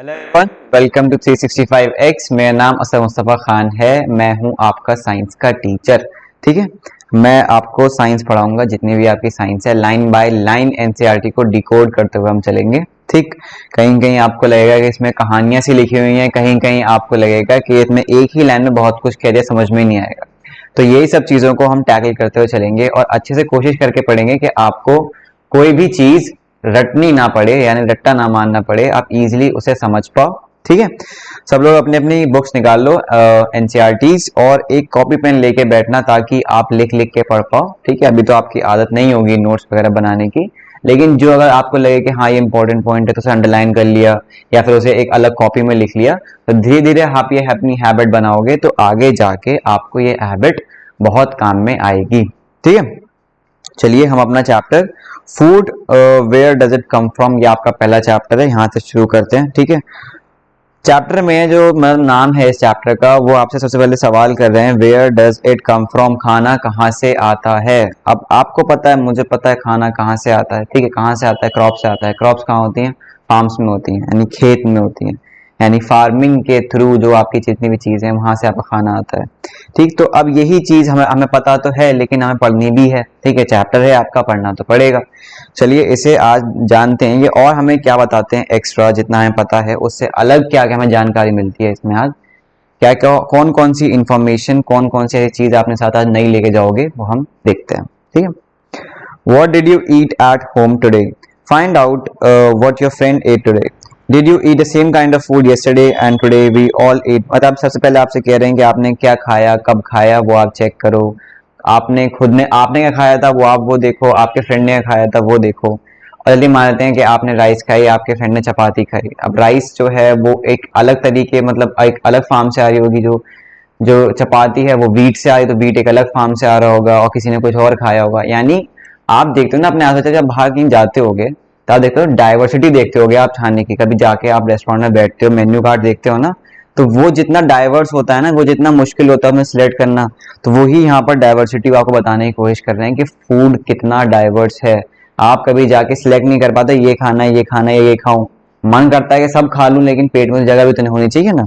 Hello everyone, welcome to 365X। मेरा नाम असद मुस्तफ़ा खान है। मैं हूं आपका साइंस का टीचर। ठीक है, मैं आपको साइंस पढ़ाऊंगा। जितनी भी आपकी साइंस है, लाइन बाय लाइन एनसीईआरटी को डिकोड करते हुए हम चलेंगे। ठीक, कहीं कहीं आपको लगेगा कि इसमें कहानियां सी लिखी हुई हैं, कहीं कहीं आपको लगेगा कि इसमें एक ही लाइन में बहुत कुछ कह दिया, समझ में नहीं आएगा। तो यही सब चीज़ों को हम टैकल करते हुए चलेंगे और अच्छे से कोशिश करके पढ़ेंगे कि आपको कोई भी चीज़ रटनी ना पड़े, यानी रट्टा ना मारना पड़े, आप इजीली उसे समझ पाओ। ठीक है, सब लोग अपनी अपनी बुक्स निकाल लो, एनसीईआरटीज, और एक कॉपी पेन लेके बैठना ताकि आप लिख लिख के पढ़ पाओ। ठीक है, अभी तो आपकी आदत नहीं होगी नोट्स वगैरह बनाने की, लेकिन जो अगर आपको लगे कि हाँ ये इंपॉर्टेंट पॉइंट है तो उसे अंडरलाइन कर लिया या फिर उसे एक अलग कॉपी में लिख लिया, तो धीरे धीरे आप ये अपनी हैबिट बनाओगे तो आगे जाके आपको ये हैबिट बहुत काम में आएगी। ठीक है, चलिए हम अपना chapter food where does it come from, ये आपका पहला चैप्टर है, यहाँ से शुरू करते हैं। ठीक है, चैप्टर में जो मतलब नाम है इस चैप्टर का, वो आपसे सबसे पहले सवाल कर रहे हैं where does it come from, खाना कहाँ से आता है। अब आपको पता है, मुझे पता है खाना कहाँ से आता है। ठीक है, कहाँ से आता है? क्रॉप से आता है। क्रॉप्स कहाँ होती हैं? फार्म्स में होती हैं, यानी खेत में होती हैं, यानी फार्मिंग के थ्रू जो आपकी जितनी भी चीज़ें हैं वहाँ से आपका खाना आता है। ठीक, तो अब यही चीज़ हमें हमें पता तो है, लेकिन हमें पढ़नी भी है। ठीक है, चैप्टर है आपका, पढ़ना तो पड़ेगा। चलिए इसे आज जानते हैं ये, और हमें क्या बताते हैं एक्स्ट्रा, जितना हमें पता है उससे अलग क्या क्या हमें जानकारी मिलती है इसमें। आज क्या क्या, कौन कौन सी इंफॉर्मेशन, कौन कौन सी ऐसी चीज़ आपने साथ आज नई लेके जाओगे, वो हम देखते हैं। ठीक है, What did you eat at home today? Find out what your friend ate today. Did you eat the same kind of food yesterday and today we all ate? मतलब सबसे पहले आपसे कह रहे हैं कि आपने क्या खाया, कब खाया, वो आप चेक करो। आपने खुद ने, आपने क्या खाया था वो देखो, आपके फ्रेंड ने क्या खाया था वो देखो। और जल्दी मान लेते हैं कि आपने राइस खाई, आपके फ्रेंड ने चपाती खाई। अब राइस जो है वो एक अलग तरीके, मतलब एक अलग फार्म से आ रही होगी, जो जो चपाती है वो वीट से आ रही, तो वीट एक अलग फार्म से आ रहा होगा और किसी ने कुछ और खाया होगा। यानी आप देखते हो ना अपने आस पास, जब बाहर कहीं जाते होगे तो आप देखते हो डाइवर्सिटी देखते होगे आप खाने की। कभी जाके आप रेस्टोरेंट में बैठते हो, मेन्यू कार्ड देखते हो ना, तो वो जितना डाइवर्स होता है ना, वो जितना मुश्किल होता है उसमें सिलेक्ट करना, तो वही यहाँ पर डाइवर्सिटी आपको बताने की कोशिश कर रहे हैं कि फूड कितना डाइवर्स है। आप कभी जाके सिलेक्ट नहीं कर पाते, ये खाना है, ये खाना है, ये खाऊं। मन करता है कि सब खा लूं, लेकिन पेट में जगह भी तो नहीं होनी चाहिए ना।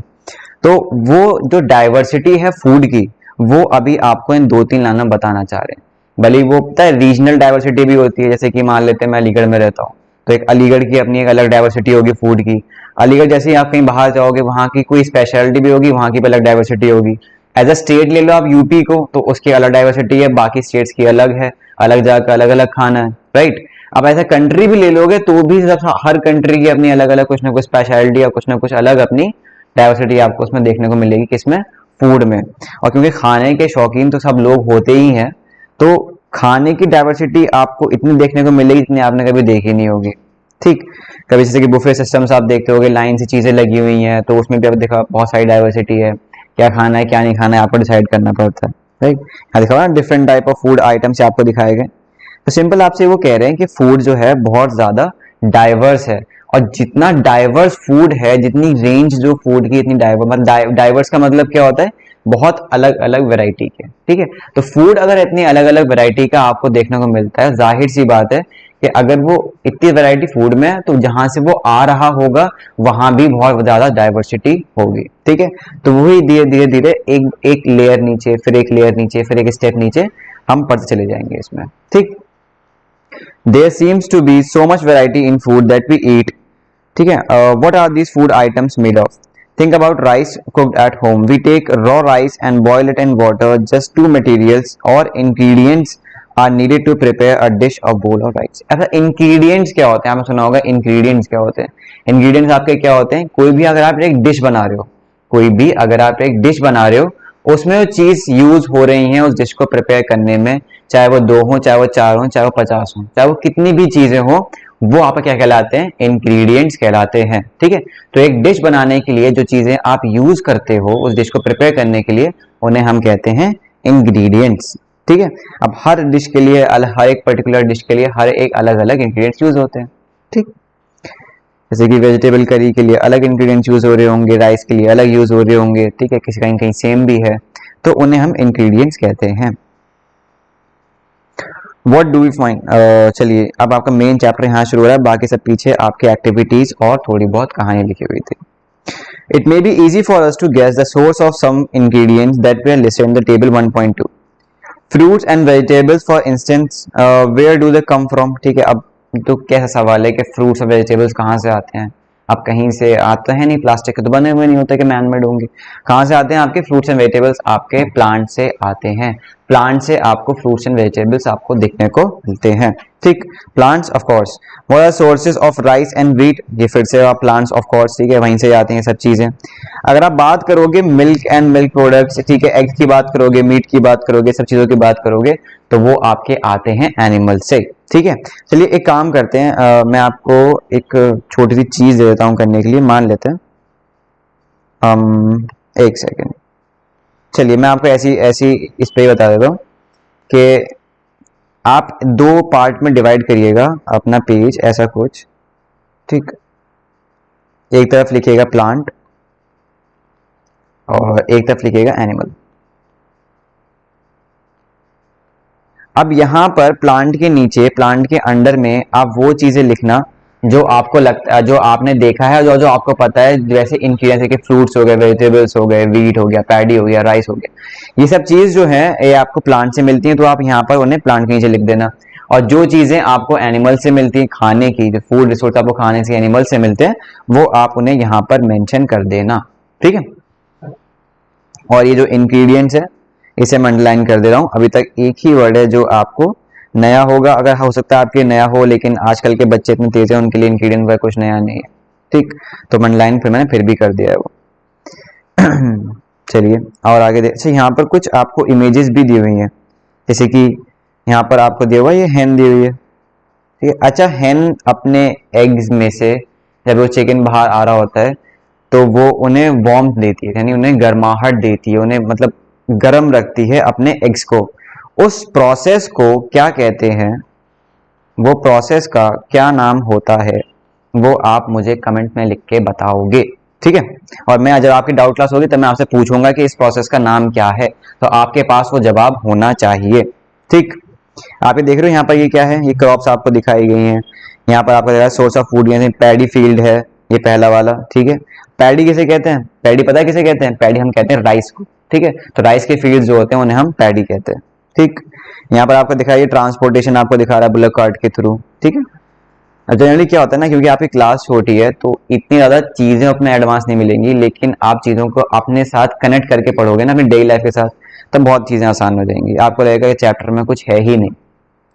तो वो जो डाइवर्सिटी है फूड की, वो अभी आपको इन दो तीन लाइन में बताना चाह रहे हैं। भले ही वो पता है रीजनल डाइवर्सिटी भी होती है, जैसे कि मान लेते हैं मैं अलीगढ़ में रहता हूँ, तो एक अलीगढ़ की अपनी एक अलग डाइवर्सिटी होगी फूड की। अलीगढ़ जैसे ही आप कहीं बाहर जाओगे, वहाँ की कोई स्पेशलिटी भी होगी, वहाँ की भी अलग डाइवर्सिटी होगी। एज अ स्टेट ले लो आप यूपी को, तो उसकी अलग डाइवर्सिटी है, बाकी स्टेट्स की अलग है, अलग जगह का अलग अलग खाना है, राइट। अब ऐसा कंट्री भी ले लोगे तो भी हर कंट्री की अपनी अलग अलग कुछ ना कुछ स्पेशलिटी या कुछ ना कुछ अलग अपनी डाइवर्सिटी आपको उसमें देखने को मिलेगी, किसमें? फूड में। और क्योंकि खाने के शौकीन तो सब लोग होते ही हैं, तो खाने की डाइवर्सिटी आपको इतनी देखने को मिलेगी जितनी आपने कभी देखी नहीं होगी। ठीक, कभी जैसे कि बुफे सिस्टम्स आप देखते होगे, लाइन से चीजें लगी हुई हैं, तो उसमें भी आप देखा बहुत सारी डाइवर्सिटी है। क्या खाना है क्या नहीं खाना है आपको डिसाइड करना पड़ता है, राइट। यहाँ देखा ना, different type of food items आपको दिखाए गए। तो सिंपल आपसे वो कह रहे हैं कि फूड जो है बहुत ज्यादा डाइवर्स है, और जितना डाइवर्स फूड है, जितनी रेंज जो फूड की इतनी डाइवर्स, मतलब डाइवर्स का मतलब क्या होता है? बहुत अलग अलग वैरायटी के। ठीक है, तो फूड अगर इतनी अलग अलग वैरायटी का आपको देखने को मिलता है, जाहिर सी बात है कि अगर वो इतनी वैरायटी फूड में है, तो जहां से वो आ रहा होगा वहां भी बहुत ज्यादा डाइवर्सिटी होगी। ठीक है, तो वही धीरे धीरे धीरे एक एक लेयर नीचे, फिर एक लेयर नीचे, फिर एक स्टेप नीचे हम पढ़ते चले जाएंगे इसमें। ठीक, there seems to be so much variety in food that we eat. ठीक है, what are these food items made of? Think about rice cooked at home. We take raw rice and boil it in water. Just two materials or ingredients are needed to prepare a dish or bowl of rice. ऐसा ingredients क्या होते हैं? आपने सुना होगा ingredients क्या होते हैं। ingredients आपके क्या होते हैं? कोई भी अगर आप एक डिश बना रहे हो, कोई भी अगर आप एक डिश बना रहे हो, उसमें जो चीज यूज हो रही है उस डिश को प्रिपेयर करने में, चाहे वो दो हो, चाहे वो चार हो, चाहे वो 50 हो, चाहे वो कितनी भी चीजें हो, वो आपका क्या कहलाते हैं? इंग्रेडिएंट्स कहलाते हैं। ठीक है, तो एक डिश बनाने के लिए जो चीजें आप यूज करते हो उस डिश को प्रिपेयर करने के लिए, उन्हें हम कहते हैं इंग्रेडिएंट्स। ठीक है, अब हर डिश के लिए, हर एक पर्टिकुलर डिश के लिए हर एक अलग अलग इंग्रेडिएंट्स यूज होते हैं। ठीक, जैसे कि वेजिटेबल करी के लिए अलग इंग्रेडिएंट्स यूज हो रहे होंगे, राइस के लिए अलग यूज हो रहे होंगे। ठीक है, किसी कहीं कहीं सेम भी है, तो उन्हें हम इंग्रेडिएंट्स कहते हैं। What do we find. चलिए अब आपका मेन चैप्टर यहाँ शुरू हो रहा है, बाकी सब पीछे आपके एक्टिविटीज और थोड़ी बहुत कहानी लिखी हुई थी। It may be easy for us to guess the source of some ingredients that were listed in the table 1.2. Fruits and vegetables, for instance, where do they come from? ठीक है, अब तो कैसा सवाल है कि फ्रूट्स और वेजिटेबल्स कहाँ से आते हैं? अब कहीं से आते हैं नहीं, प्लास्टिक के तो बने हुए नहीं होते कि मैन मेड होंगे। कहाँ से आते हैं? आपके फ्रूट्स एंड वेजिटेबल्स आपके प्लांट से आते हैं। प्लांट से आपको फ्रूट्स एंड वेजिटेबल्स आपको दिखने को मिलते हैं। ठीक, plants of course. What are sources of rice and wheat? ये फिर से आप प्लांट्स ऑफ कोर्स, ठीक है, वहीं से आते हैं सब चीजें। अगर आप बात करोगे मिल्क एंड मिल्क प्रोडक्ट्स, ठीक है, एग्स की बात करोगे, मीट की बात करोगे, सब चीजों की बात करोगे, तो वो आपके आते हैं एनिमल से। ठीक है, चलिए एक काम करते हैं, मैं आपको एक छोटी सी चीज दे देता हूं करने के लिए। मान लेते हैं एक सेकेंड, चलिए मैं आपको ऐसी ऐसी इस पे बता देता हूँ कि आप दो पार्ट में डिवाइड करिएगा अपना पेज, ऐसा कुछ। ठीक, एक तरफ लिखिएगा प्लांट और एक तरफ लिखिएगा एनिमल। अब यहां पर प्लांट के नीचे, प्लांट के अंडर में आप वो चीजें लिखना जो आपको लगता है, जो आपने देखा है, जो जो आपको पता है, जैसे इंग्रेडिएंट्स के फ्रूट्स हो गए, वेजिटेबल्स हो गए, व्हीट हो गया, पैडी हो गया, राइस हो गया, ये सब चीज जो है ये आपको प्लांट से मिलती है, तो आप यहाँ पर उन्हें प्लांट के नीचे लिख देना। और जो चीजें आपको एनिमल से मिलती है, खाने की जो फूड रिसोर्स आपको खाने से एनिमल से मिलते हैं, वो आप उन्हें यहाँ पर मेंशन कर देना। ठीक है, और ये जो इंग्रेडिएंट्स है इसे मैं अंडरलाइन कर दे रहा हूं। अभी तक एक ही वर्ड है जो आपको नया होगा, अगर हो सकता है आपके नया हो, लेकिन आजकल के बच्चे इतने तेज हैं, उनके लिए इंग्रेडिएंट का कुछ नया नहीं है। ठीक, तो अंडरलाइन फिर मैंने फिर भी कर दिया है वो। चलिए और आगे देखिए, यहाँ पर कुछ आपको इमेजेस भी दी हुई हैं, जैसे कि यहाँ पर आपको दिया हुआ ये हैन दी हुई है। ठीक है, अच्छा, हैन अपने एग्स में से जब वो चिकन बाहर आ रहा होता है तो वो उन्हें वार्मथ देती है, यानी उन्हें गर्माहट देती है, उन्हें मतलब गर्म रखती है अपने एग्स को। उस प्रोसेस को क्या कहते हैं, वो प्रोसेस का क्या नाम होता है, वो आप मुझे कमेंट में लिख के बताओगे। ठीक है, और मैं जब आपकी डाउट क्लास होगी तब मैं आपसे पूछूंगा कि इस प्रोसेस का नाम क्या है, तो आपके पास वो जवाब होना चाहिए। ठीक, आप ये देख रहे हो यहाँ पर ये क्या है, ये क्रॉप्स आपको दिखाई गई हैं। यहाँ पर आपको दिख रहा है सोर्स ऑफ फूड, यानी पैडी फील्ड है ये पहला वाला। ठीक है, पैडी किसे कहते हैं? पैडी पता है किसे कहते हैं? पैडी हम कहते हैं राइस को। ठीक है, तो राइस के फील्ड जो होते हैं उन्हें हम पैडी कहते हैं। ठीक, यहाँ पर आपको दिखाइए ट्रांसपोर्टेशन आपको दिखा रहा है बुलक कार्ट के थ्रू। ठीक है, जनरली क्या होता है ना, क्योंकि आपकी क्लास छोटी है तो इतनी ज्यादा चीजें अपने एडवांस नहीं मिलेंगी, लेकिन आप चीजों को अपने साथ कनेक्ट करके पढ़ोगे ना अपनी डेली लाइफ के साथ, तब बहुत चीजें आसान हो जाएंगी, आपको लगेगा कि चैप्टर में कुछ है ही नहीं।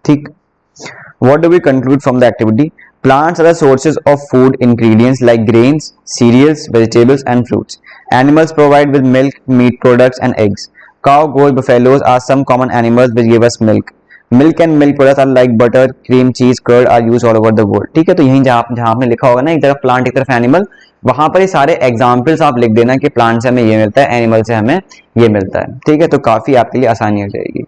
ठीक, what do we conclude from the activity? Plants are the sources of food ingredients like grains, cereals, vegetables and fruits. Animals provide with milk, meat products and eggs. Cow, goat, buffaloes are some common animals which give us milk. Milk and milk products are like butter, cream, cheese, curd are used all over the world. ठीक है, तो यहीं जहाँ आपने लिखा होगा ना, एक तरफ प्लांट एक तरफ एनिमल, वहां पर ये सारे एग्जाम्पल्स आप लिख देना कि प्लांट से हमें ये मिलता है, एनिमल से हमें ये मिलता है। ठीक है, तो काफी आपके लिए आसानी हो जाएगी।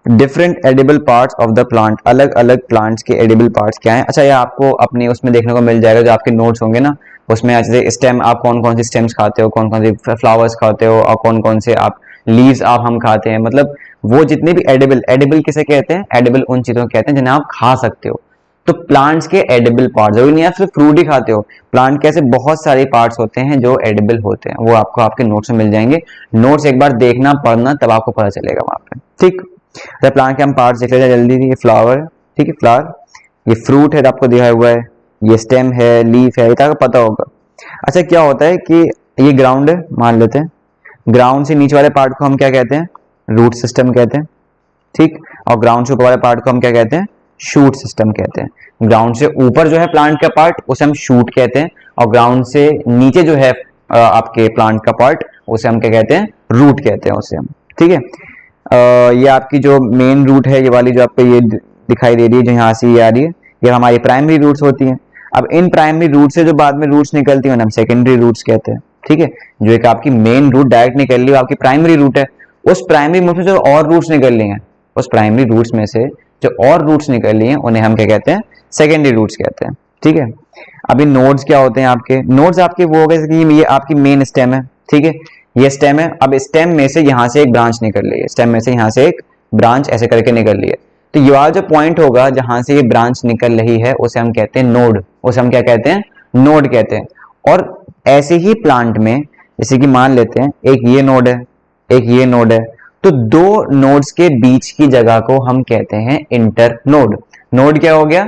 Different edible parts of the plant, अलग अलग प्लांट्स के एडिबल पार्ट्स क्या हैं? अच्छा, ये आपको अपने उसमें देखने को मिल जाएगा, जो आपके नोट्स होंगे ना, उसमें जैसे स्टेम, आप कौन कौन सी स्टेम्स खाते हो, कौन कौन से फ्लावर्स खाते हो, और कौन कौन से आप लीव्स आप हम खाते हैं, मतलब वो जितने भी एडिबल, एडिबल किसे कहते हैं? एडिबल उन चीजों को कहते हैं जिन्हें आप खा सकते हो। तो प्लांट्स के एडिबल पार्ट्स, जरूरी नहीं है सिर्फ फ्रूट ही खाते हो, प्लांट के ऐसे बहुत सारे पार्ट्स होते हैं जो एडिबल होते हैं, वो आपको आपके नोट्स में मिल जाएंगे। नोट्स एक बार देखना, पढ़ना, तब आपको पता चलेगा वहां पे। ठीक, तो प्लांट के हम पार्ट्स देख लेते हैं जल्दी। ये फ्लावर, ठीक है, फ्लावर, ये फ्रूट है आपको दिया हुआ है, ये स्टेम है, लीफ है, ये तो आपको पता होगा। अच्छा, क्या होता है कि ये ग्राउंड है, मान लेते हैं, ग्राउंड से नीचे वाले पार्ट को हम क्या कहते हैं? रूट सिस्टम कहते हैं। ठीक, और ग्राउंड से ऊपर वाले पार्ट को हम क्या कहते हैं? शूट सिस्टम कहते हैं। ग्राउंड से ऊपर जो है प्लांट का पार्ट उसे हम शूट कहते हैं, और ग्राउंड से नीचे जो है आपके प्लांट का पार्ट उसे हम क्या कहते हैं? रूट कहते हैं उसे हम। ठीक है, ये आपकी जो मेन रूट है, ये वाली जो आपको ये दिखाई दे रही है, जो यहाँ से ये आ रही है, ये हमारी प्राइमरी रूट्स होती हैं। अब इन प्राइमरी रूट से जो बाद में रूट्स निकलती हैं हम सेकेंडरी रूट्स कहते हैं। ठीक है, जो एक आपकी मेन रूट डायरेक्ट निकल रही है आपकी प्राइमरी रूट है, उस प्राइमरी रूट से जो और रूट्स निकल रही हैं, उस प्राइमरी रूट्स में से जो और रूट्स निकल रही हैं उन्हें हम क्या कहते हैं? सेकेंडरी रूट्स कहते हैं। ठीक है, अभी नोड्स क्या होते हैं आपके? नोड्स आपके वो हो गए कि ये आपकी मेन स्टेम है। ठीक है, ये स्टेम है, अब स्टेम में से यहाँ से एक ब्रांच निकल रही है, स्टेम में से यहाँ से एक ब्रांच ऐसे करके निकल रही है, तो ये जो पॉइंट होगा जहां से ये ब्रांच निकल रही है उसे हम कहते हैं नोड, उसे हम क्या कहते हैं, नोड कहते हैं। और ऐसे ही प्लांट में जैसे कि मान लेते हैं एक ये नोड है, एक ये नोड है, तो दो नोड्स के बीच की जगह को हम कहते हैं इंटर नोड। नोड क्या हो गया,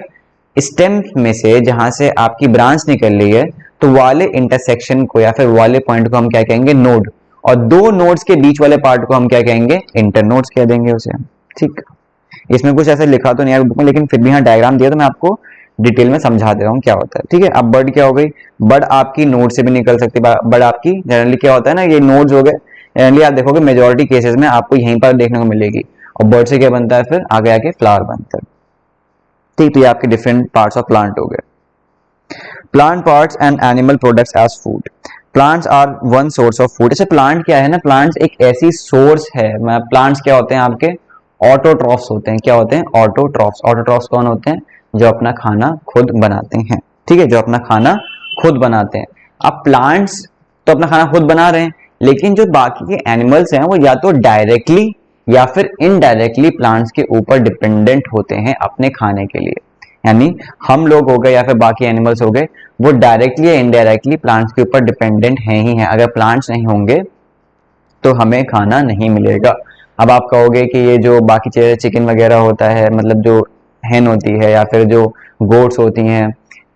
स्टेम में से जहां से आपकी ब्रांच निकल रही है तो वाले इंटरसेक्शन को या फिर वाले पॉइंट को हम क्या कहेंगे, नोड। और दो नोड्स के बीच वाले पार्ट को हम क्या कहेंगे, इंटरनोड्स कह देंगे उसे हम। ठीक, इसमें कुछ ऐसे लिखा तो नहीं है बुक में, लेकिन फिर भी यहाँ डायग्राम दिया तो मैं आपको डिटेल में समझा दे रहा हूँ क्या होता है। ठीक है, अब बर्ड क्या हो गई, बर्ड आपकी नोड से भी निकल सकती है। बर्ड आपकी जनरली क्या होता है ना, ये नोड्स हो गए, जनरली आप देखोगे मेजोरिटी केसेस में आपको यहीं पर देखने को मिलेगी। और बर्ड से क्या बनता है, फिर आगे आके फ्लावर बनता है। ठीक, तो ये आपके डिफरेंट पार्ट्स ऑफ प्लांट हो गए। Plant parts and animal products as food. Plants are one source of food. अच्छा, प्लांट क्या है ना, प्लांट्स एक ऐसी सोर्स है। प्लांट्स क्या होते हैं आपके, ऑटोट्रॉफ्स होते हैं। क्या होते हैं, ऑटोट्रॉफ्स। ऑटोट्रॉफ्स कौन होते हैं, जो अपना खाना खुद बनाते हैं। ठीक है, जो अपना खाना खुद बनाते हैं। अब प्लांट्स तो अपना खाना खुद बना रहे हैं, लेकिन जो बाकी के एनिमल्स हैं वो या तो डायरेक्टली या फिर इनडायरेक्टली प्लांट्स के ऊपर डिपेंडेंट होते हैं अपने खाने के लिए। यानी हम लोग हो गए या फिर बाकी एनिमल्स हो गए, वो डायरेक्टली या इनडायरेक्टली प्लांट्स के ऊपर डिपेंडेंट हैं ही हैं। अगर प्लांट्स नहीं होंगे तो हमें खाना नहीं मिलेगा। अब आप कहोगे कि ये जो बाकी चीजें चिकन वगैरह होता है, मतलब जो hen होती है या फिर जो गोट्स होती हैं,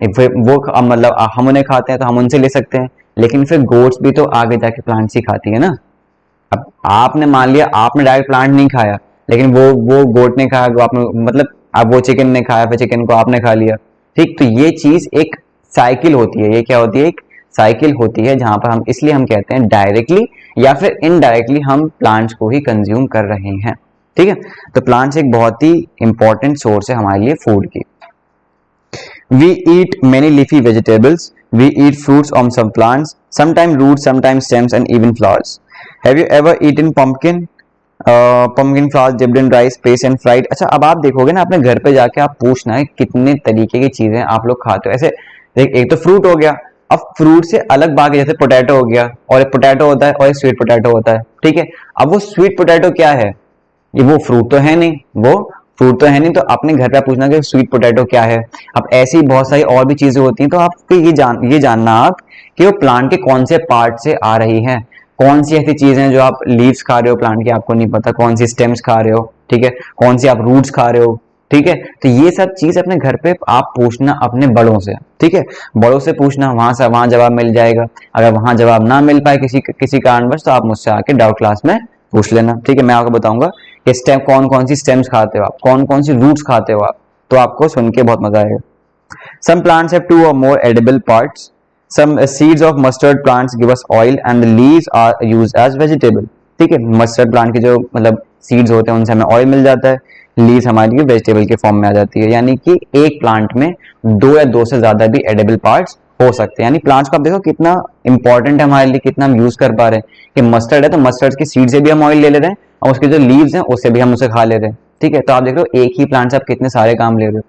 वो मतलब हम उन्हें खाते हैं तो हम उनसे ले सकते हैं, लेकिन फिर गोट्स भी तो आगे जाके प्लांट्स ही खाती है ना। अब आपने मान लिया आपने डायरेक्ट प्लांट नहीं खाया, लेकिन वो गोट ने खाया, वो आपने मतलब अब वो चिकन ने खाया, फिर चिकन को आपने खा लिया। ठीक, तो ये चीज एक साइकिल होती है। ये क्या होती है, एक साइकिल होती है, जहां पर हम इसलिए हम कहते हैं डायरेक्टली या फिर इनडायरेक्टली हम प्लांट्स को ही कंज्यूम कर रहे हैं। ठीक है, तो प्लांट्स एक बहुत ही इंपॉर्टेंट सोर्स है हमारे लिए फूड की। We eat many leafy vegetables. We eat fruits on some plants, sometimes roots, sometimes stems, and even flowers. Have you ever eaten pumpkin? Pumpkin flowers dipped in rice, paste and fried. अच्छा, अब आप देखोगे ना अपने घर पे जाके, आप पूछना है कितने तरीके की चीजें आप लोग खाते हो। ऐसे एक तो फ्रूट हो गया, अब फ्रूट से अलग बाकी जैसे पोटैटो हो गया, और एक पोटैटो होता है और एक स्वीट पोटैटो होता है। ठीक है, अब वो स्वीट पोटैटो क्या है, ये वो फ्रूट तो है नहीं, वो फ्रूट तो है नहीं, तो अपने घर पे पूछना कि स्वीट पोटैटो क्या है। अब ऐसी बहुत सारी और भी चीजें होती हैं, तो आपको ये जानना आप कि वो प्लांट के कौन से पार्ट से आ रही हैं। कौन सी ऐसी चीजें हैं जो आप लीव्स खा रहे हो प्लांट की, आपको नहीं पता, कौन सी स्टेम्स खा रहे हो। ठीक है, कौन सी आप रूट्स खा रहे हो। ठीक है, तो ये सब चीज अपने घर पे आप पूछना अपने बड़ों से। ठीक है, बड़ों से पूछना, वहां से वहां जवाब मिल जाएगा। अगर वहां जवाब ना मिल पाए किसी कारणवश, तो आप मुझसे आके डाउट क्लास में पूछ लेना। ठीक है, मैं आपको बताऊंगा कि स्टेम कौन कौन सी स्टेम्स खाते हो आप, कौन कौन सी रूट्स खाते हो आप, तो आपको सुन के बहुत मजा आएगा। Some plants have two or more edible parts. Some seeds of mustard plants give us oil and the leaves are used as vegetable. ठीक है, मस्टर्ड प्लांट के जो मतलब सीड्स होते हैं उनसे हमें ऑयल मिल जाता है, लीव्स हमारी वेजिटेबल के फॉर्म में आ जाती है। यानी कि एक प्लांट में दो या दो से ज्यादा भी एडिबल पार्ट्स हो सकते हैं। यानी प्लांट्स को आप देखो कितना इंपॉर्टेंट है हमारे लिए, कितना हम यूज कर पा रहे हैं। कि मस्टर्ड है तो मस्टर्ड की सीड से भी हम ऑयल ले रहे हैं, और उसके जो लीव्स हैं उससे भी हम उसे खा ले रहे हैं। ठीक है, तो आप देख रहे हो एक ही प्लांट से आप कितने सारे काम ले रहे हो।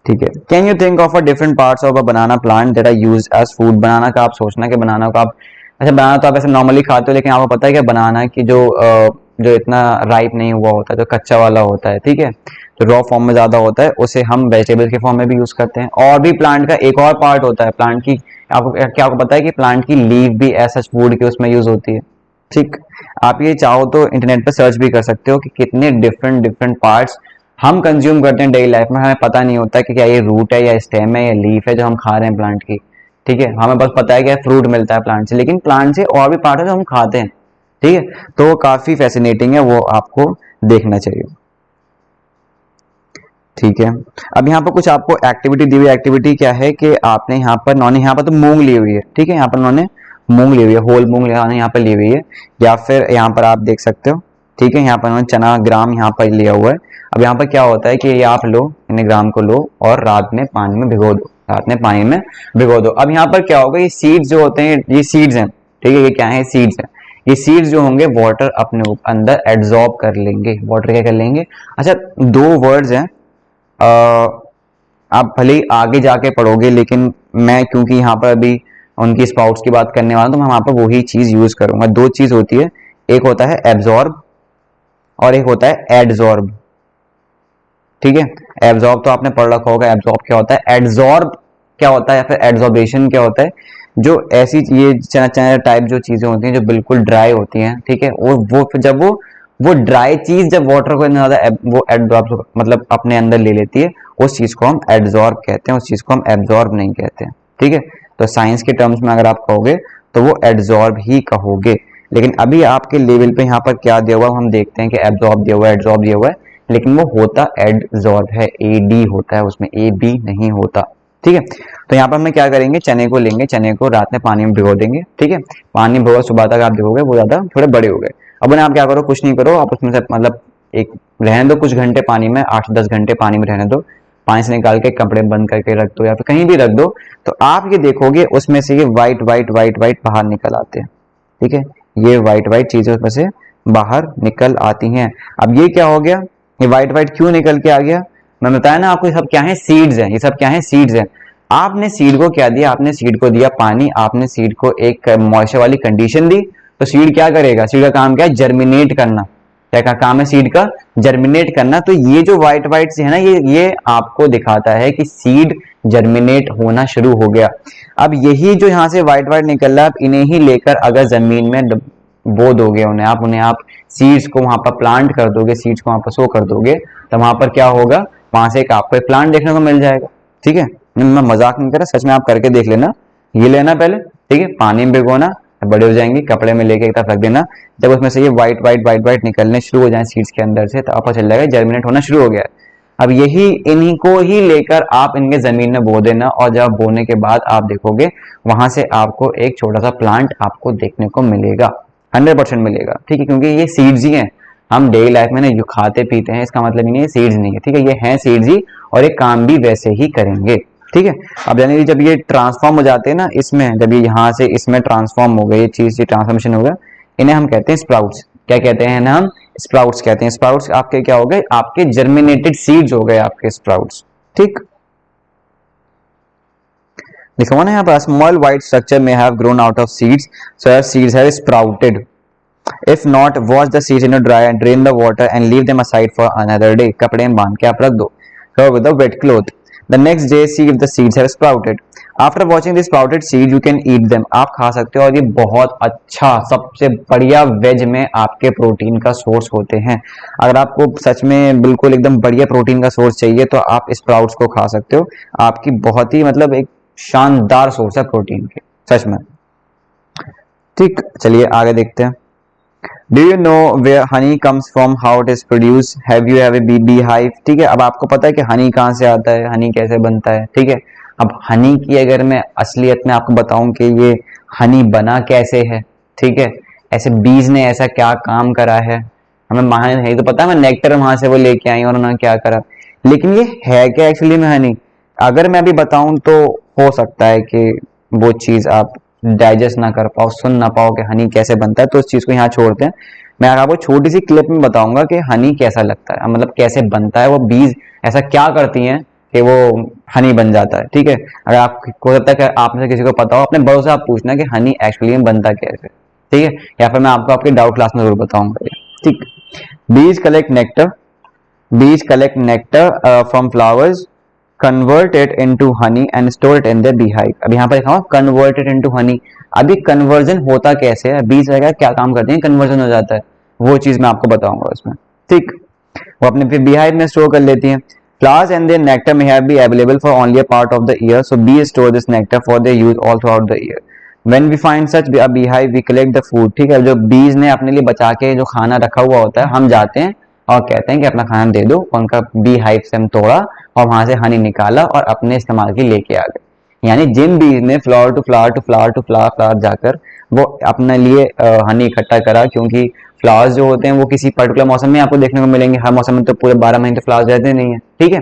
ठीक है, can you think of a different parts of a banana plant that are used as food. Banana का आप सोचना कि बनाना को आप अच्छा, बनाना तो आप ऐसे नॉर्मली खाते हो, लेकिन आपको पता है कि बनाना की जो इतना राइप नहीं हुआ होता है, जो कच्चा वाला होता है, ठीक है, जो रॉ फॉर्म में ज्यादा होता है, उसे हम वेजिटेबल के फॉर्म में भी यूज करते हैं। और भी प्लांट का एक और पार्ट होता है प्लांट की, आपको पता है कि प्लांट की लीफ भी एज सच फूड की उसमें यूज होती है। ठीक, आप ये चाहो तो इंटरनेट पर सर्च भी कर सकते हो कि कितने डिफरेंट डिफरेंट पार्ट्स हम कंज्यूम करते हैं डेली लाइफ में। हमें पता नहीं होता कि क्या ये रूट है या स्टेम है या लीफ है जो हम खा रहे हैं प्लांट की। ठीक है, हमें बस पता है कि फ्रूट मिलता है प्लांट से, लेकिन प्लांट से और भी पार्ट है जो हम खाते हैं। ठीक है, तो वो काफी फैसिनेटिंग है, वो आपको देखना चाहिए। ठीक है, अब यहाँ पर कुछ आपको एक्टिविटी दी हुई। एक्टिविटी क्या है कि आपने यहाँ पर यहाँ पर तो मूंग ली हुई है। ठीक है, यहाँ पर उन्होंने मूंग ली हुई है, होल मूंग यहाँ पर ली हुई है, या फिर यहाँ पर आप देख सकते हो। ठीक है, यहाँ पर उन्होंने चना ग्राम यहाँ पर लिया हुआ है। अब यहाँ पर क्या होता है कि ये आप लो, इन ग्राम को लो और रात में पानी में भिगो दो, रात में पानी में भिगो दो। अब यहाँ पर क्या होगा, ये सीड्स जो होते हैं, ये सीड्स हैं। ठीक है, ये क्या है, सीड्स हैं। ये सीड्स जो होंगे वाटर अपने अंदर एब्जॉर्ब कर लेंगे। वाटर क्या कर लेंगे। अच्छा, दो वर्ड्स हैं, आप भले ही आगे जाके पढ़ोगे, लेकिन मैं क्योंकि यहाँ पर अभी उनकी स्पाउट्स की बात करने वाला हूं, तो मैं वहां पर वही चीज यूज करूंगा। दो चीज होती है, एक होता है एब्जॉर्ब और एक होता है एडजॉर्ब। ठीक है। एब्जॉर्ब तो आपने पढ़ रखा होगा, एब्जॉर्ब क्या होता है, एड्जॉर्ब क्या होता है या फिर एड्जॉर्बेशन क्या होता है, जो ऐसी ये चना टाइप जो चीजें होती हैं जो बिल्कुल ड्राई होती हैं, ठीक है, और वो जब वो ड्राई चीज जब वाटर को इतना ज्यादा वो एब्जॉर्ब मतलब अपने अंदर ले लेती है, उस चीज को हम एब्जॉर्ब कहते हैं, उस चीज को हम एब्जॉर्ब नहीं कहते हैं, ठीक है। तो साइंस के टर्म्स में अगर आप कहोगे तो वो एब्जॉर्ब ही कहोगे। लेकिन अभी आपके लेवल पे यहाँ पर क्या दिया हुआ हम देखते हैं कि एब्जॉर्ब दिया हुआ है, एब्जॉर्ब दिया हुआ है, लेकिन वो होता एडजॉर्ब है, एडी होता है उसमें, ए बी नहीं होता, ठीक है। तो यहाँ पर हम क्या करेंगे, चने को लेंगे, चने को रात में पानी में भिगो देंगे, ठीक है। पानी में भिगो सुबह तक आप देखोगे वो ज्यादा थोड़े बड़े हो गए। अब उन्हें आप क्या करो, कुछ नहीं करो, आप उसमें से मतलब एक रहने दो कुछ घंटे पानी में, 8 से 10 घंटे पानी में रहने दो, पानी से निकाल के कपड़े बंद करके रख दो या फिर कहीं भी रख दो, तो आप ये देखोगे उसमें से ये व्हाइट व्हाइट व्हाइट व्हाइट बाहर निकल आते हैं, ठीक है। ये व्हाइट व्हाइट चीजें उसमें से बाहर निकल आती हैं। अब ये क्या हो गया, ये व्हाइट व्हाइट क्यों निकल के आ गया, मैं बताया ना आपको, ये सब क्या है, सीड्स हैं, ये सब क्या है, सीड्स हैं। आपने सीड को क्या दिया, आपने सीड को दिया पानी, आपने सीड को एक मॉइस्चर वाली कंडीशन दी, तो सीड क्या करेगा, सीड का काम क्या है, जर्मिनेट करना। क्या का काम है सीड का, जर्मिनेट करना। तो ये जो व्हाइट व्हाइट से है ना, ये आपको दिखाता है कि सीड जर्मिनेट होना शुरू हो गया। अब यही जो यहाँ से व्हाइट व्हाइट निकल रहा है, आप इन्हें ही लेकर अगर जमीन में बो दोगे, उन्हें आप सीड्स को वहां पर प्लांट कर दोगे, सीड्स को वहां पर सो कर दोगे, तो वहां पर क्या होगा, वहां से एक आपको एक प्लांट देखने को मिल जाएगा, ठीक है। मैं मजाक नहीं कर रहा, सच में आप करके देख लेना। ये लेना पहले, ठीक है, पानी में भिगोना, बड़े हो जाएंगे, कपड़े में लेके एक तरफ रख देना, जब उसमें से ये व्हाइट व्हाइट व्हाइट व्हाइट निकलने शुरू हो जाए सीड्स के अंदर से, तो आपको चल जाएगा जर्मिनेट होना शुरू हो गया है। अब यही इन्हीं को ही लेकर आप इनके जमीन में बो देना, और जब बोने के बाद आप देखोगे वहां से आपको एक छोटा सा प्लांट आपको देखने को मिलेगा, 100% मिलेगा, ठीक है, क्योंकि ये सीड्स ही हैं। हम डेली लाइफ में ना जो खाते पीते हैं, इसका मतलब नहीं है सीड्स नहीं है, ठीक है, ये हैं सीड्स ही, और ये काम भी वैसे ही करेंगे, ठीक है। अब यानी जब ये ट्रांसफॉर्म हो जाते हैं ना इसमें, जब ये यहाँ से इसमें ट्रांसफॉर्म हो गए, ये चीज ये ट्रांसफॉर्मेशन हो गया, इन्हें हम कहते हैं स्प्राउट्स। क्या कहते हैं ना, हम स्प्राउट्स कहते हैं। स्प्राउट्स आपके क्या हो गए, आपके जर्मिनेटेड सीड्स हो गए आपके स्प्राउट्स, ठीक। लिखा हुआ ना यहाँ पर, small white structure may have grown out of seeds, so as seeds have sprouted. If not, wash the seeds in a dry and drain the water and leave them aside for another day. कपड़े में बांध के आप रख दो, cover with a wet cloth. The next day, see if the seeds have sprouted. After watching the sprouted seeds, you can eat them. आप खा सकते हो, और ये बहुत अच्छा, सबसे बढ़िया वेज में आपके प्रोटीन का सोर्स होते हैं। अगर आपको सच में बिल्कुल एकदम बढ़िया प्रोटीन का सोर्स चाहिए, तो आप स्प्राउट्स को खा सकते हो। आपकी बहुत ही मतलब एक शानदार सोर्स है प्रोटीन के, सच में, ठीक। चलिए आगे देखते हैं। Do you know where honey comes from? How it is produced? Have you ever beehive? ठीक है, अब आपको पता है कि हनी कहाँ से आता है, हनी कैसे बनता है, ठीक है। अब हनी की अगर मैं असलियत में आपको बताऊं कि ये हनी बना कैसे है, ठीक है, ऐसे बीज ने ऐसा क्या काम करा है, हमें वहां नहीं तो पता है, मैं नेक्टर वहां से वो लेके आई और उन्होंने क्या करा, लेकिन ये है क्या एक्चुअली में हनी, अगर मैं अभी बताऊं तो हो सकता है कि वो चीज आप डाइजेस्ट ना कर पाओ, सुन ना पाओ कि हनी कैसे बनता है, तो उस चीज को यहाँ छोड़ते हैं। मैं आपको छोटी सी क्लिप में बताऊंगा कि हनी कैसा लगता है, मतलब कैसे बनता है, वो बीज ऐसा क्या करती हैं कि वो हनी बन जाता है, ठीक है। अगर आपको हो सकता है कि आप में से किसी को पता हो, अपने बड़ों से आप पूछना कि हनी एक्चुअली में बनता कैसे, ठीक है, या फिर मैं आपको आपके डाउट क्लास में जरूर बताऊंगा, ठीक। बीज कलेक्ट नेक्टर, बीज collect nectar from flowers, convert it into honey and store it in their beehive। अब यहाँ पर लिखा हुआ convert it into honey। अभी कन्वर्जन होता कैसे है, बीज वगैरह क्या काम करते हैं, कन्वर्जन हो जाता है, वो चीज मैं आपको बताऊंगा उसमें, ठीक। वो अपने फिर beehive में स्टोर कर लेती हैं। Flowers and their nectar may have be available for only a part of the year, so bees store this nectar for their use all throughout the year. When we find such a beehive, we collect the food। ठीक है, जो बीज ने अपने लिए बचा के जो खाना रखा हुआ होता है, हम जाते हैं और कहते हैं कि अपना खाना दे दो, उनका बी हाइव से हम तोड़ा और वहां से हनी निकाला और अपने इस्तेमाल के लेके आ गए। यानी जिन बीज ने flower to flower to flower to flower flower जाकर वो अपने लिए हनी इकट्ठा करा, क्योंकि फ्लावर्स जो होते हैं वो किसी पर्टिकुलर मौसम में आपको देखने को मिलेंगे, हर मौसम में तो पूरे 12 महीने तो फ्लावर्स रहते नहीं है, ठीक है।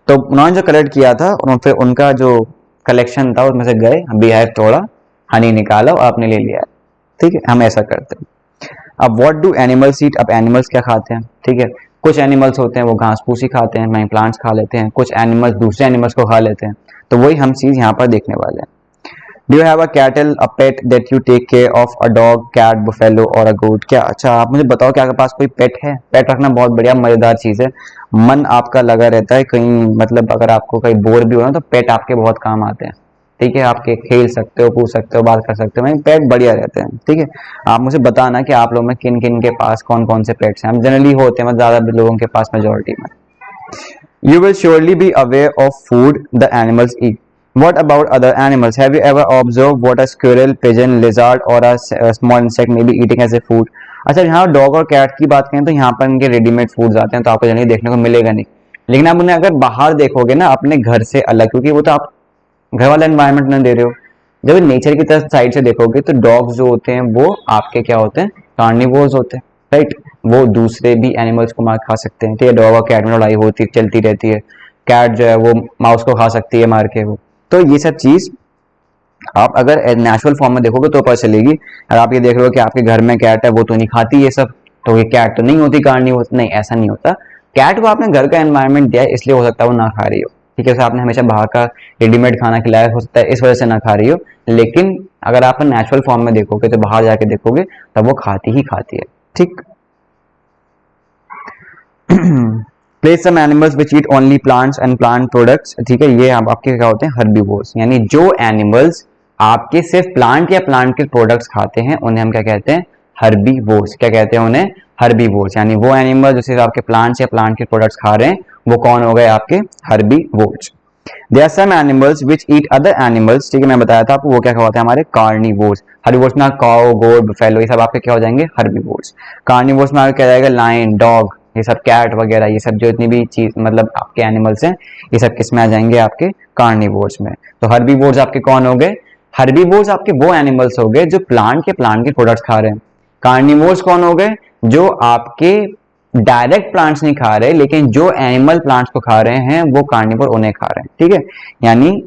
तो उन्होंने जो कलेक्ट किया था, उन्होंने फिर उनका जो कलेक्शन था उसमें से गए, बी हाइव तोड़ा, हनी निकाला और अपने ले लिया, ठीक है, हम ऐसा करते हैं। अब व्हाट डू एनिमल्स ईट, अब एनिमल्स क्या खाते हैं, ठीक है। कुछ एनिमल्स होते हैं वो घास फूस ही खाते हैं, वहीं प्लांट्स खा लेते हैं, कुछ एनिमल्स दूसरे एनिमल्स को खा लेते हैं, तो वही हम चीज यहाँ पर देखने वाले हैं। Do you have a cattle a pet that you take care of, a dog, cat, buffalo और अ गोट? क्या अच्छा आप मुझे बताओ कि आपके पास कोई पेट है? पेट रखना बहुत बढ़िया मजेदार चीज है, मन आपका लगा रहता है कहीं, मतलब अगर आपको कहीं बोर भी हो ना तो पेट आपके बहुत काम आते हैं। ठीक है, आपके खेल सकते हो, पूछ सकते हो, बात कर सकते हो, पेट बढ़िया रहते हैं। ठीक है, आप मुझे बताना कि आप लोगों में किन किन के पास कौन कौन से पेट्स हैं। जनरली होते हैं, मतलब ज्यादा लोगों के पास, मेजोरिटी में। You will surely be aware of food the animals eat. What about other animals? Have you ever observed what a squirrel, pigeon, lizard or a small insect may be eating as a food? अच्छा, यहाँ dog और cat की बात करें तो यहाँ पर इनके रेडीमेड फूड्स आते हैं, तो आपको जनरली देखने को मिलेगा नहीं। लेकिन आप उन्हें अगर बाहर देखोगे ना अपने घर से अलग, क्योंकि वो तो आप घर वाला एनवायरनमेंट नहीं दे रहे हो, जब नेचर की तरफ साइड से देखोगे तो डॉग्स जो होते हैं वो आपके क्या होते हैं, कार्निवोर्स होते हैं, राइट। वो दूसरे भी एनिमल्स को मार खा सकते हैं। ठीक है, डॉग और कैट में लड़ाई होती चलती रहती है, कैट जो है वो माउस को खा सकती है मार के। वो तो ये सब चीज आप अगर नेचुरल फॉर्म में देखोगे तो पता चलेगी। अगर आप ये देख रहे हो कि आपके घर में कैट है, वो तो नहीं खाती ये सब, तो ये कैट तो नहीं होती कार्निवोर, नहीं, ऐसा नहीं होता। कैट को आपने घर का एनवायरनमेंट दिया है, इसलिए हो सकता है वो ना खा रही हो। ठीक है, तो आपने हमेशा बाहर का रेडीमेड खाना खिलाया, हो सकता है इस वजह से ना खा रही हो। लेकिन अगर आप नेचुरल फॉर्म में देखोगे तो बाहर जाके देखोगे तब वो खाती ही खाती है। ठीक। Place some animals which eat only plants and plant products. ठीक है, ये आपके क्या होते हैं, हर्बीवोर्स, यानी जो एनिमल्स आपके सिर्फ प्लांट या प्लांट के प्रोडक्ट्स खाते हैं उन्हें हम क्या कहते हैं, हर्बीवोर्स। क्या कहते हैं उन्हें, हर्बीवोर्स। यानी वो एनिमल जो सिर्फ आपके प्लांट्स या प्लांट के प्रोडक्ट्स खा रहे हैं वो कौन हो गए, आपके herbivores. There are some animals which eat other animals। ठीक है, मैं बताया था आपको वो क्या होता है, हमारे कार्निवोर्स। हर्बीवोर्स में काउ, गोट, बुफेलो, ये सब आपके क्या हो जाएंगे, हर्बीवोर्स। कार्निवोर्स में क्या जाएगा, लायन, डॉग, ये सब कैट वगैरह, ये सब जो इतनी भी चीज मतलब आपके एनिमल्स हैं, ये सब किस में आ जाएंगे, आपके कार्निवोर्स में। तो हर्बीवोर्स आपके कौन हो गए, हर्बीवोर्स आपके वो एनिमल्स हो गए जो प्लांट के प्रोडक्ट्स खा रहे हैं। कार्निवोर्स कौन हो गए, जो आपके डायरेक्ट प्लांट्स नहीं खा रहे, लेकिन जो एनिमल प्लांट्स को खा रहे हैं वो कार्निवोर उन्हें खा रहे हैं। ठीक है, यानी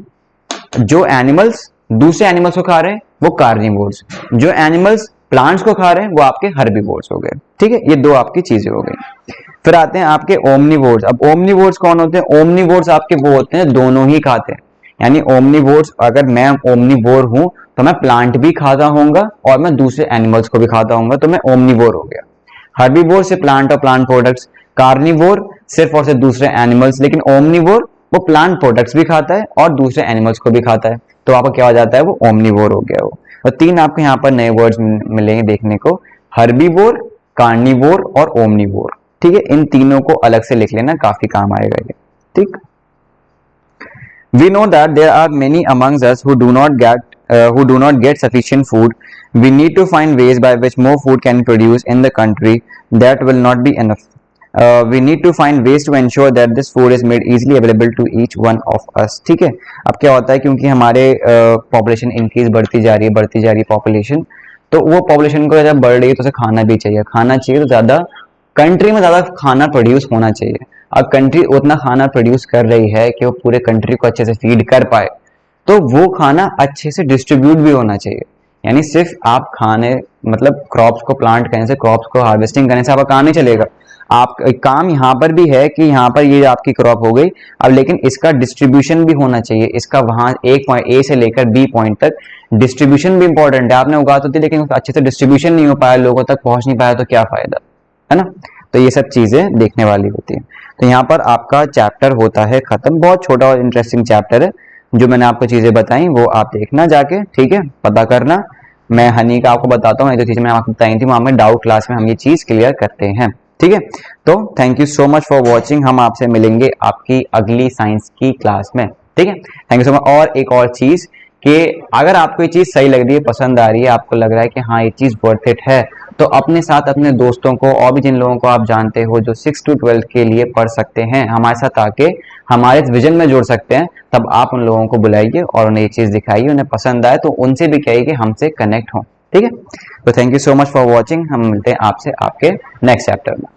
जो एनिमल्स दूसरे एनिमल्स को खा रहे हैं वो कार्निवोर्स, जो एनिमल्स प्लांट्स को खा रहे हैं वो आपके हर्बीवोर्स हो गए। ठीक है, ये दो आपकी चीजें हो गई। फिर आते हैं आपके ओमनीवोर्स। अब ओमनीवोर्स कौन होते हैं, ओमनीवोर्स आपके वो होते हैं दोनों ही खाते हैं। यानी ओमनीवोर्स, अगर मैं ओमनीवोर हूं तो मैं प्लांट भी खाता होऊंगा और मैं दूसरे एनिमल्स को भी खाता होऊंगा, तो मैं ओमनीवोर हो गया। हर्बीवोर से प्लांट और प्लांट प्रोडक्ट्स, कार्निवोर सिर्फ और सिर्फ दूसरे एनिमल्स, लेकिन ओमनीवोर वो प्लांट प्रोडक्ट्स भी खाता है और दूसरे एनिमल्स को भी खाता है, तो आपका क्या हो जाता है, वो ओमनीवोर हो गया वो। तो तीन आपको यहाँ पर नए वर्ड्स मिलेंगे देखने को, हर्बीवोर, कार्निवोर और ओमनीवोर। ठीक है, इन तीनों को अलग से लिख लेना, काफी काम आएगा ये। ठीक। We know that there are many amongst us who do not get sufficient food. We need to find ways by which more food can be produced in the country. That will not be enough. We need to find ways to ensure that this food is made easily available to each one of us. ठीक है, अब क्या होता है, क्योंकि हमारे population increase बढ़ती जा रही है पॉपुलेशन, तो वो पॉपुलेशन को जब बढ़ रही है तो उसे खाना भी चाहिए, तो ज्यादा कंट्री में ज्यादा खाना प्रोड्यूस होना चाहिए। अब कंट्री उतना खाना प्रोड्यूस कर रही है कि वो पूरे कंट्री को अच्छे से फीड कर पाए, तो वो खाना अच्छे से डिस्ट्रीब्यूट भी होना चाहिए। यानी सिर्फ आप खाने मतलब क्रॉप्स को प्लांट करने से, क्रॉप्स को हार्वेस्टिंग करने से आपका काम नहीं चलेगा। आप काम यहाँ पर भी है कि यहाँ पर ये आपकी क्रॉप हो गई, अब लेकिन इसका डिस्ट्रीब्यूशन भी होना चाहिए, इसका वहां एक पॉइंट ए से लेकर बी पॉइंट तक डिस्ट्रीब्यूशन भी इंपॉर्टेंट है। आपने उगा तो थी लेकिन अच्छे से डिस्ट्रीब्यूशन नहीं हो पाया, लोगों तक पहुंच नहीं पाया, तो क्या फायदा, है ना। तो ये सब चीजें देखने वाली होती है। तो यहाँ पर आपका चैप्टर होता है खत्म, बहुत छोटा और इंटरेस्टिंग चैप्टर है। जो मैंने आपको चीजें बताई वो आप देखना जाके, ठीक है, पता करना। मैं हनी का आपको बताता हूँ, जो चीजें मैंने आपको बताई थी वहां में डाउट क्लास में हम ये चीज क्लियर करते हैं। ठीक है, तो thank you so much for watching. हम आपसे मिलेंगे आपकी अगली साइंस की क्लास में। ठीक है, थैंक यू सो मच। और एक और चीज कि अगर आपको ये चीज सही लग रही है, पसंद आ रही है, आपको लग रहा है कि हाँ ये चीज वर्थ इट है, तो अपने साथ अपने दोस्तों को और भी जिन लोगों को आप जानते हो जो 6 to 12 के लिए पढ़ सकते हैं, हमारे साथ आके हमारे इस विजन में जुड़ सकते हैं, तब आप उन लोगों को बुलाइए और उन्हें ये चीज दिखाइए, उन्हें पसंद आए तो उनसे भी कहिए कि हमसे कनेक्ट हो। ठीक है, तो thank you so much for watching. हम मिलते हैं आपसे आपके नेक्स्ट चैप्टर में।